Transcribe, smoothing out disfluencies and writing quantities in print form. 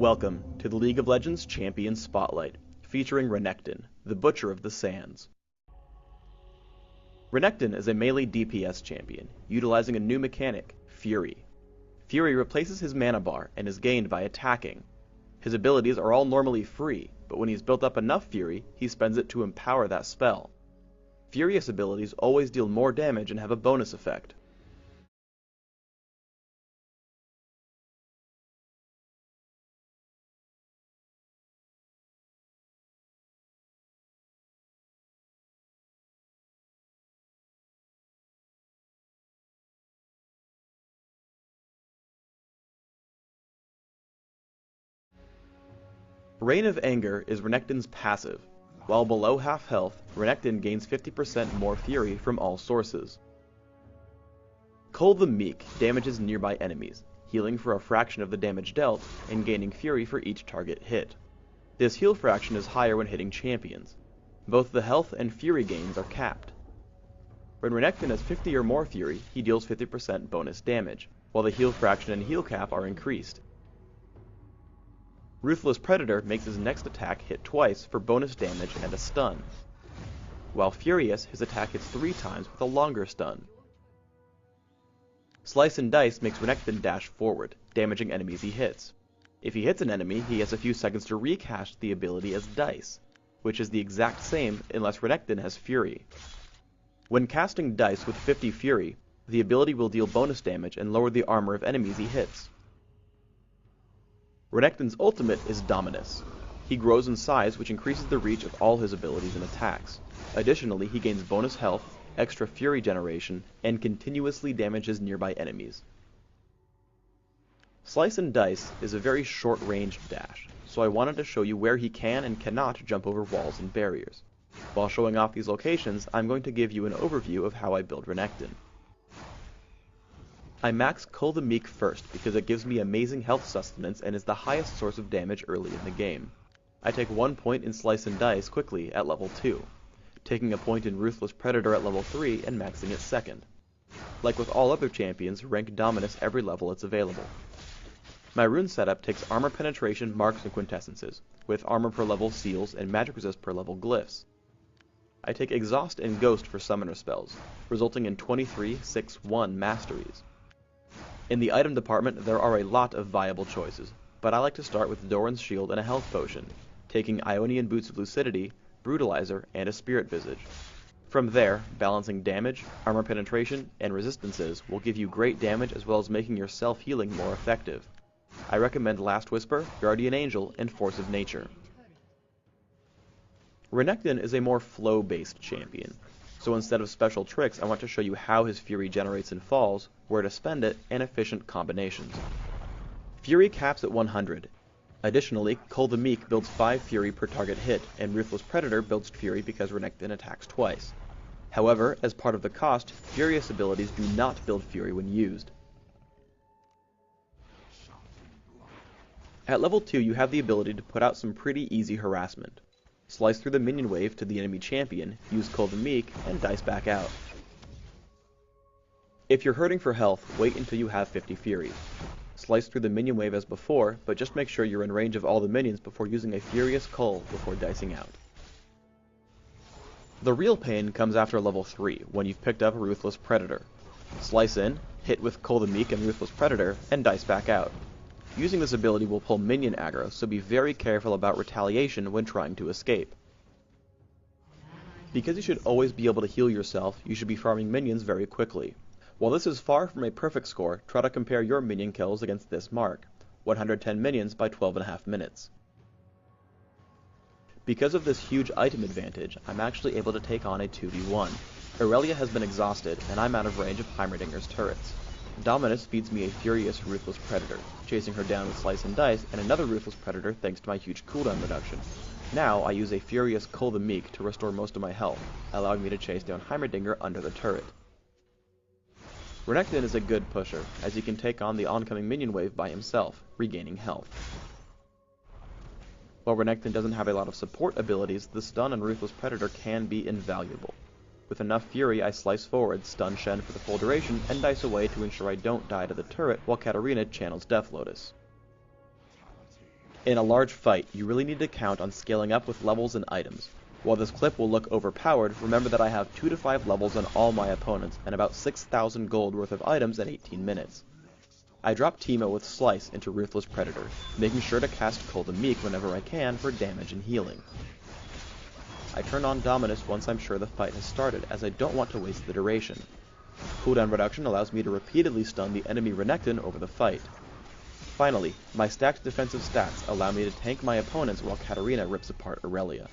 Welcome to the League of Legends Champion Spotlight, featuring Renekton, the Butcher of the Sands. Renekton is a melee DPS champion, utilizing a new mechanic, Fury. Fury replaces his mana bar and is gained by attacking. His abilities are all normally free, but when he's built up enough Fury, he spends it to empower that spell. Furious abilities always deal more damage and have a bonus effect. Reign of Anger is Renekton's passive. While below half health, Renekton gains 50% more Fury from all sources. Cole the Meek damages nearby enemies, healing for a fraction of the damage dealt, and gaining Fury for each target hit. This heal fraction is higher when hitting champions. Both the health and Fury gains are capped. When Renekton has 50 or more Fury, he deals 50% bonus damage, while the heal fraction and heal cap are increased. Ruthless Predator makes his next attack hit twice for bonus damage and a stun. While Furious, his attack hits 3 times with a longer stun. Slice and Dice makes Renekton dash forward, damaging enemies he hits. If he hits an enemy, he has a few seconds to recast the ability as Dice, which is the exact same unless Renekton has Fury. When casting Dice with 50 Fury, the ability will deal bonus damage and lower the armor of enemies he hits. Renekton's ultimate is Dominus. He grows in size, which increases the reach of all his abilities and attacks. Additionally, he gains bonus health, extra Fury generation, and continuously damages nearby enemies. Slice and Dice is a very short-ranged dash, so I wanted to show you where he can and cannot jump over walls and barriers. While showing off these locations, I'm going to give you an overview of how I build Renekton. I max Cole the Meek first because it gives me amazing health sustenance and is the highest source of damage early in the game. I take 1 point in Slice and Dice quickly at level 2, taking a point in Ruthless Predator at level 3 and maxing it second. Like with all other champions, rank Dominus every level it's available. My rune setup takes armor penetration, marks, and quintessences, with armor per level seals and magic resist per level glyphs. I take Exhaust and Ghost for summoner spells, resulting in 23 6-1 masteries. In the item department, there are a lot of viable choices, but I like to start with Doran's Shield and a health potion, taking Ionian Boots of Lucidity, Brutalizer, and a Spirit Visage. From there, balancing damage, armor penetration, and resistances will give you great damage as well as making your self-healing more effective. I recommend Last Whisper, Guardian Angel, and Force of Nature. Renekton is a more flow-based champion, so instead of special tricks, I want to show you how his Fury generates and falls, where to spend it, and efficient combinations. Fury caps at 100. Additionally, Cole the Meek builds 5 Fury per target hit, and Ruthless Predator builds Fury because Renekton attacks twice. However, as part of the cost, Furious abilities do not build Fury when used. At level 2, you have the ability to put out some pretty easy harassment. Slice through the minion wave to the enemy champion, use Cole the Meek, and dice back out. If you're hurting for health, wait until you have 50 Fury. Slice through the minion wave as before, but just make sure you're in range of all the minions before using a Furious Cole before dicing out. The real pain comes after level 3, when you've picked up a Ruthless Predator. Slice in, hit with Cole the Meek and Ruthless Predator, and dice back out. Using this ability will pull minion aggro, so be very careful about retaliation when trying to escape. Because you should always be able to heal yourself, you should be farming minions very quickly. While this is far from a perfect score, try to compare your minion kills against this mark, 110 minions by 12.5 minutes. Because of this huge item advantage, I'm actually able to take on a 2v1. Aurelia has been exhausted, and I'm out of range of Heimerdinger's turrets. Dominus feeds me a furious Ruthless Predator, chasing her down with Slice and Dice, and another Ruthless Predator thanks to my huge cooldown reduction. Now I use a furious Cole the Meek to restore most of my health, allowing me to chase down Heimerdinger under the turret. Renekton is a good pusher, as he can take on the oncoming minion wave by himself, regaining health. While Renekton doesn't have a lot of support abilities, the stun on Ruthless Predator can be invaluable. With enough fury, I slice forward, stun Shen for the full duration, and dice away to ensure I don't die to the turret while Katarina channels Death Lotus. In a large fight, you really need to count on scaling up with levels and items. While this clip will look overpowered, remember that I have 2 to 5 levels on all my opponents, and about 6,000 gold worth of items at 18 minutes. I drop Teemo with Slice into Ruthless Predator, making sure to cast Cold and Meek whenever I can for damage and healing. I turn on Dominus once I'm sure the fight has started, as I don't want to waste the duration. Cooldown reduction allows me to repeatedly stun the enemy Renekton over the fight. Finally, my stacked defensive stats allow me to tank my opponents while Katarina rips apart Aurelia.